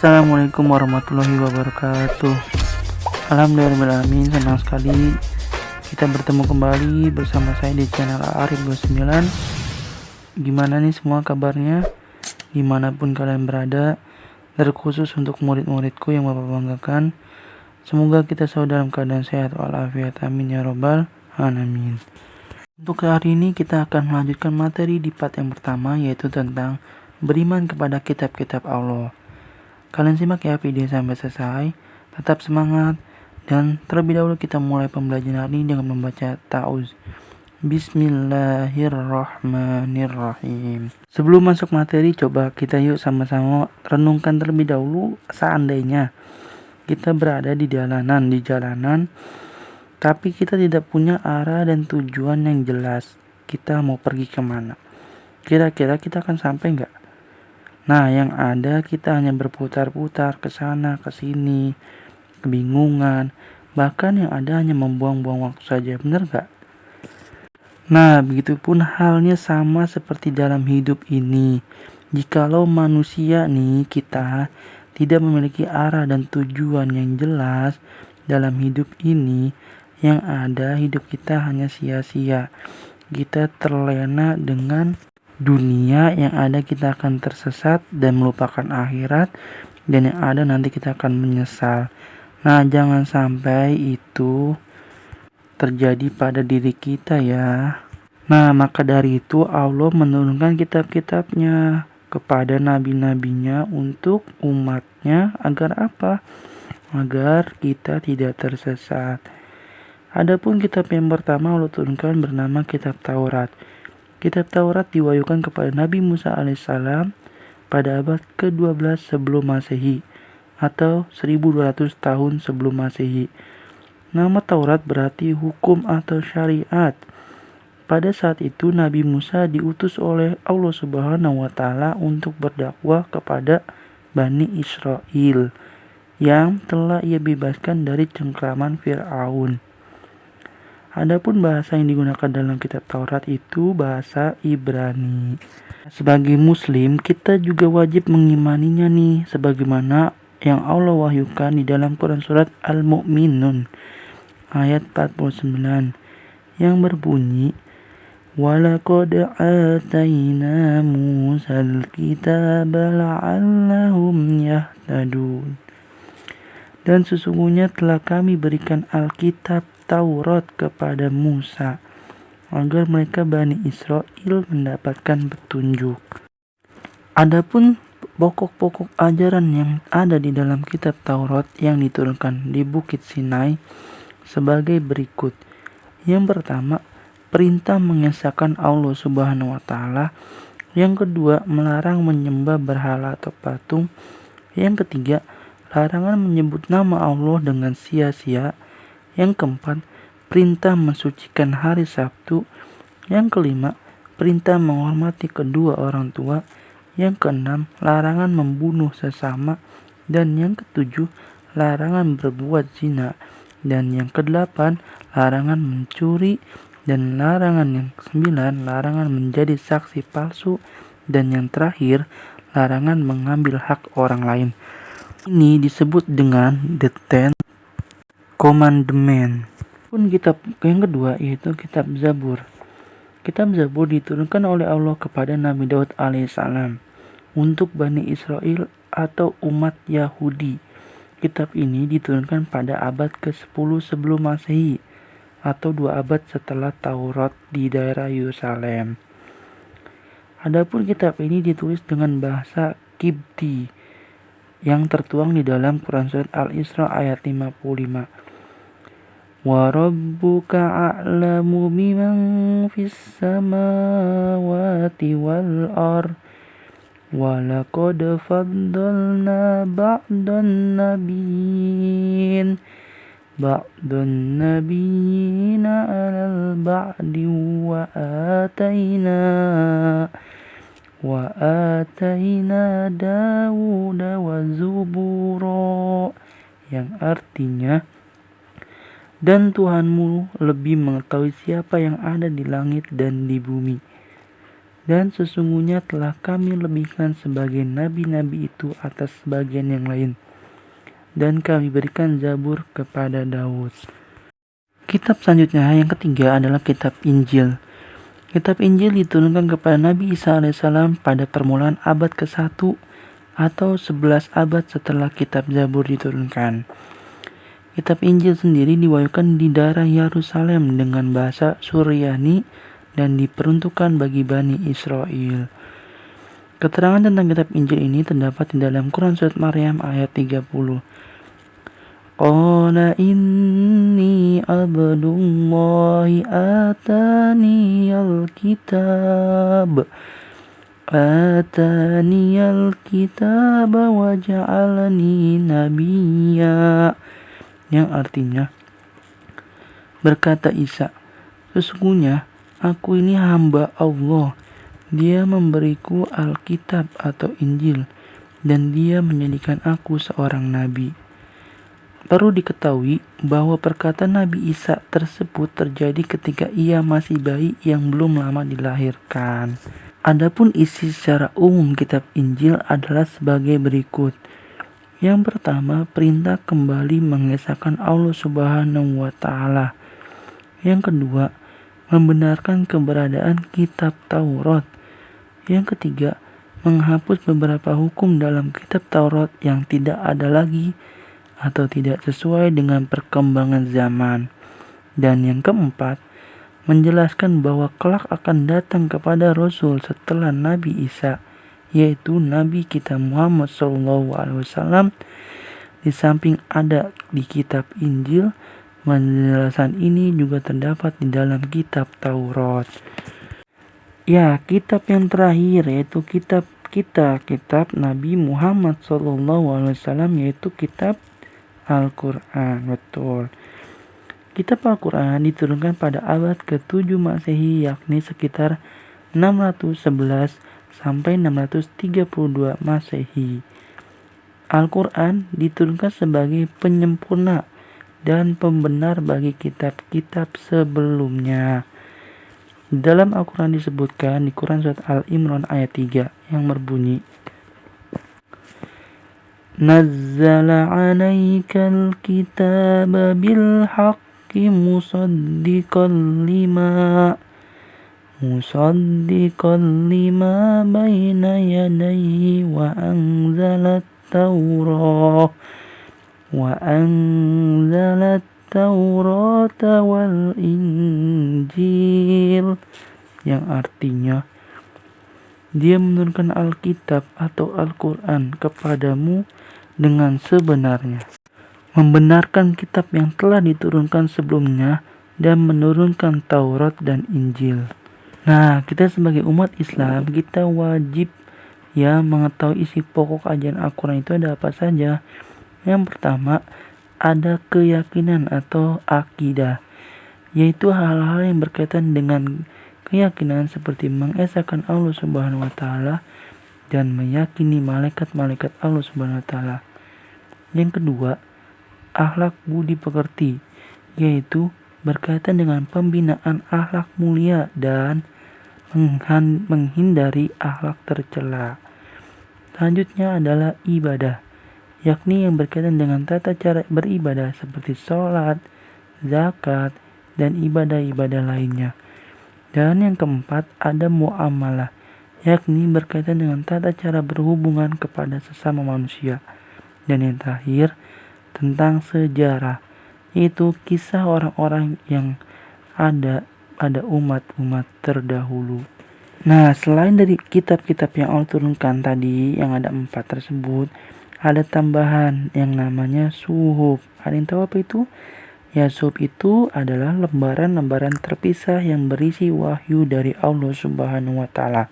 Assalamualaikum warahmatullahi wabarakatuh. Alhamdulillahirrahmanirrahim, senang sekali kita bertemu kembali bersama saya di channel Arif 29. Gimana nih semua kabarnya? Dimanapun kalian berada, terkhusus untuk murid-muridku yang Bapak banggakan. Semoga kita selalu dalam keadaan sehat walafiat, amin ya robbal alamin. Untuk hari ini kita akan melanjutkan materi di part yang pertama, yaitu tentang beriman kepada kitab-kitab Allah. Kalian simak ya video sampai selesai, tetap semangat, dan terlebih dahulu kita mulai pembelajaran hari ini dengan membaca ta'awuz. Bismillahirrahmanirrahim. Sebelum masuk materi, coba kita yuk sama-sama renungkan terlebih dahulu. Seandainya kita berada di jalanan, tapi kita tidak punya arah dan tujuan yang jelas. Kita mau pergi kemana? Kira-kira kita akan sampai nggak? Nah, yang ada kita hanya berputar-putar ke sana, ke sini, kebingungan, bahkan yang ada hanya membuang-buang waktu saja, benar gak? Nah, begitupun halnya sama seperti dalam hidup ini. Jikalau manusia nih, kita tidak memiliki arah dan tujuan yang jelas dalam hidup ini, yang ada hidup kita hanya sia-sia. Kita terlena dengan dunia, yang ada kita akan tersesat dan melupakan akhirat, dan yang ada nanti kita akan menyesal. Nah, jangan sampai itu terjadi pada diri kita ya. Nah, maka dari itu Allah menurunkan kitab-kitabnya kepada nabi-nabinya untuk umatnya agar apa? Agar kita tidak tersesat. Adapun kitab yang pertama Allah turunkan bernama kitab Taurat. Kitab Taurat diwahyukan kepada Nabi Musa alaihissalam pada abad ke-12 sebelum Masehi atau 1200 tahun sebelum Masehi. Nama Taurat berarti hukum atau syariat. Pada saat itu Nabi Musa diutus oleh Allah Subhanahu wa taala untuk berdakwah kepada Bani Israel yang telah ia bebaskan dari cengkraman Fir'aun. Adapun bahasa yang digunakan dalam kitab Taurat itu bahasa Ibrani. Sebagai muslim, kita juga wajib mengimaninya nih, sebagaimana yang Allah wahyukan di dalam Quran surat Al-Mu'minun ayat 49 yang berbunyi, "Walaqad atayna Musal kitaba la'allahum yahtadun." Dan sesungguhnya telah kami berikan Alkitab Taurat kepada Musa agar mereka Bani Israel mendapatkan petunjuk. Adapun pokok-pokok ajaran yang ada di dalam kitab Taurat yang diturunkan di Bukit Sinai sebagai berikut. Yang pertama, perintah mengesahkan Allah Subhanahu wa taala. Yang kedua, melarang menyembah berhala atau patung. Yang ketiga, larangan menyebut nama Allah dengan sia-sia. Yang keempat, perintah mensucikan hari Sabtu. Yang kelima, perintah menghormati kedua orang tua. Yang keenam, larangan membunuh sesama. Dan yang ketujuh, larangan berbuat zina. Dan yang kedelapan, larangan mencuri. Dan larangan yang kesembilan, larangan menjadi saksi palsu. Dan yang terakhir, larangan mengambil hak orang lain. Ini disebut dengan the Ten Commandment. Pun kitab yang kedua yaitu kitab Zabur. Kitab Zabur diturunkan oleh Allah kepada Nabi Daud alaihissalam untuk Bani Israel atau umat Yahudi. Kitab ini diturunkan pada abad ke-10 sebelum Masehi atau 2 abad setelah Taurat di daerah Yerusalem. Adapun kitab ini ditulis dengan bahasa Kibti yang tertuang di dalam Quran surat Al-Isra ayat 55. Wa rabbuka a'lamu biman fis samawati wal ard wa laqad faddalna ba'dan nabiyina 'alal ba'di wa atayna Dawuda wa Zubura, yang artinya, dan Tuhanmu lebih mengetahui siapa yang ada di langit dan di bumi. Dan sesungguhnya telah kami lebihkan sebagian nabi-nabi itu atas sebagian yang lain. Dan kami berikan Zabur kepada Daud. Kitab selanjutnya yang ketiga adalah kitab Injil. Kitab Injil diturunkan kepada Nabi Isa alaihissalam pada permulaan abad ke-1 atau 11 abad setelah kitab Zabur diturunkan. Kitab Injil sendiri diwahyukan di daerah Yerusalem dengan bahasa Suryani dan diperuntukkan bagi Bani Israel. Keterangan tentang kitab Injil ini terdapat di dalam Quran Surat Maryam ayat 30. Qala inni abdullahi ataniyal kitab wa ja'alani nabiyya. Yang artinya, berkata Isa, sesungguhnya aku ini hamba Allah. Dia memberiku Alkitab atau Injil, dan dia menjadikan aku seorang nabi. Perlu diketahui bahwa perkataan Nabi Isa tersebut terjadi ketika ia masih bayi yang belum lama dilahirkan. Adapun isi secara umum kitab Injil adalah sebagai berikut. Yang pertama, perintah kembali mengesahkan Allah Subhanahu wa Ta'ala. Yang kedua, membenarkan keberadaan kitab Taurat. Yang ketiga, menghapus beberapa hukum dalam kitab Taurat yang tidak ada lagi atau tidak sesuai dengan perkembangan zaman. Dan yang keempat, menjelaskan bahwa kelak akan datang kepada Rasul setelah Nabi Isa, yaitu Nabi kita Muhammad SAW. Di samping ada di kitab Injil, penjelasan ini juga terdapat di dalam kitab Taurat. Ya, kitab yang terakhir yaitu kitab Nabi Muhammad SAW, yaitu kitab Al-Quran. Betul. Kitab Al-Quran diturunkan pada abad ke-7 Masehi, yakni sekitar 611 sampai 632 Masehi. Al-Quran diturunkan sebagai penyempurna dan pembenar bagi kitab-kitab sebelumnya. Dalam Al-Quran disebutkan di Quran Surat Al-Imran ayat 3 yang berbunyi, Nazzala 'alaikal kitaba bil haqqi musaddiqan lima baina yadayhi wa anzalat Taurata wal Injil, yang artinya Dia menurunkan Alkitab atau Al-Quran kepadamu dengan sebenarnya, membenarkan kitab yang telah diturunkan sebelumnya dan menurunkan Taurat dan Injil. Nah, kita sebagai umat Islam, kita wajib mengetahui isi pokok ajaran Al-Quran itu ada apa saja. Yang pertama, ada keyakinan atau akidah, yaitu hal-hal yang berkaitan dengan keyakinan seperti mengesahkan Allah Subhanahu wa Ta'ala dan meyakini malaikat-malaikat Allah Subhanahu wa Ta'ala. Yang kedua, akhlak budi pekerti, yaitu berkaitan dengan pembinaan akhlak mulia dan menghindari akhlak tercela. Selanjutnya adalah ibadah, yakni yang berkaitan dengan tata cara beribadah seperti sholat, zakat, dan ibadah-ibadah lainnya. Dan yang keempat ada muamalah, yakni berkaitan dengan tata cara berhubungan kepada sesama manusia. Dan yang terakhir tentang sejarah, yaitu kisah orang-orang yang ada pada umat-umat terdahulu. Nah, selain dari kitab-kitab yang Allah turunkan tadi yang ada 4 tersebut, ada tambahan yang namanya suhuf. Ada yang tahu apa itu? Ya, suhuf itu adalah lembaran-lembaran terpisah yang berisi wahyu dari Allah Subhanahu wa Ta'ala.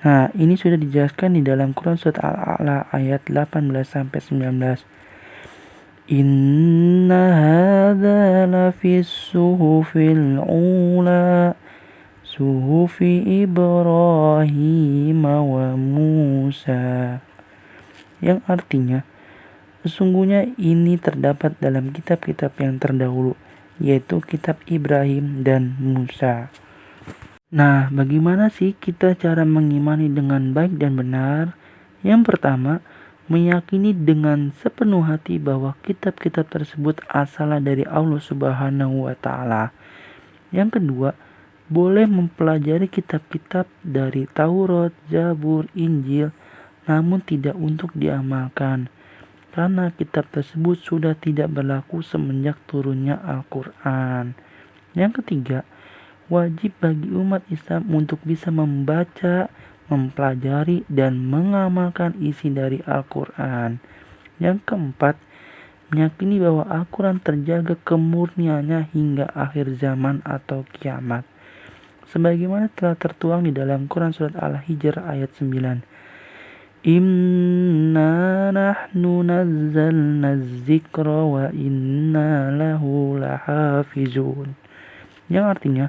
Nah, ini sudah dijelaskan di dalam Quran Surat Al-A'la ayat 18 sampai 19. Inna hadza lafis suhufil ula suhufi Ibrahim wa Musa. Yang artinya, sesungguhnya ini terdapat dalam kitab-kitab yang terdahulu, yaitu kitab Ibrahim dan Musa. Nah, bagaimana sih kita cara mengimani dengan baik dan benar? Yang pertama, meyakini dengan sepenuh hati bahwa kitab-kitab tersebut asalnya dari Allah Subhanahu wa taala. Yang kedua, boleh mempelajari kitab-kitab dari Taurat, Zabur, Injil, namun tidak untuk diamalkan, karena kitab tersebut sudah tidak berlaku semenjak turunnya Al-Quran. Yang ketiga, wajib bagi umat Islam untuk bisa membaca, mempelajari, dan mengamalkan isi dari Al-Quran. Yang keempat, meyakini bahwa Al-Quran terjaga kemurniannya hingga akhir zaman atau kiamat. Sebagaimana telah tertuang di dalam Quran Surat Al-Hijr ayat 9. Inna nahnu nazzalna dzikra wa inna lahu lahafizun. Yang artinya,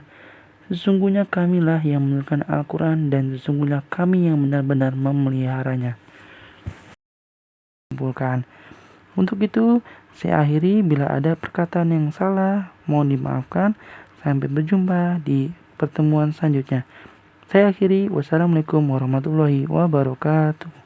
sesungguhnya kamilah yang menurunkan Al-Quran dan sesungguhnya kami yang benar-benar memeliharanya. Untuk itu, saya akhiri. Bila ada perkataan yang salah, mohon dimaafkan. Sampai berjumpa di pertemuan selanjutnya. Saya akhiri. Wassalamualaikum warahmatullahi wabarakatuh.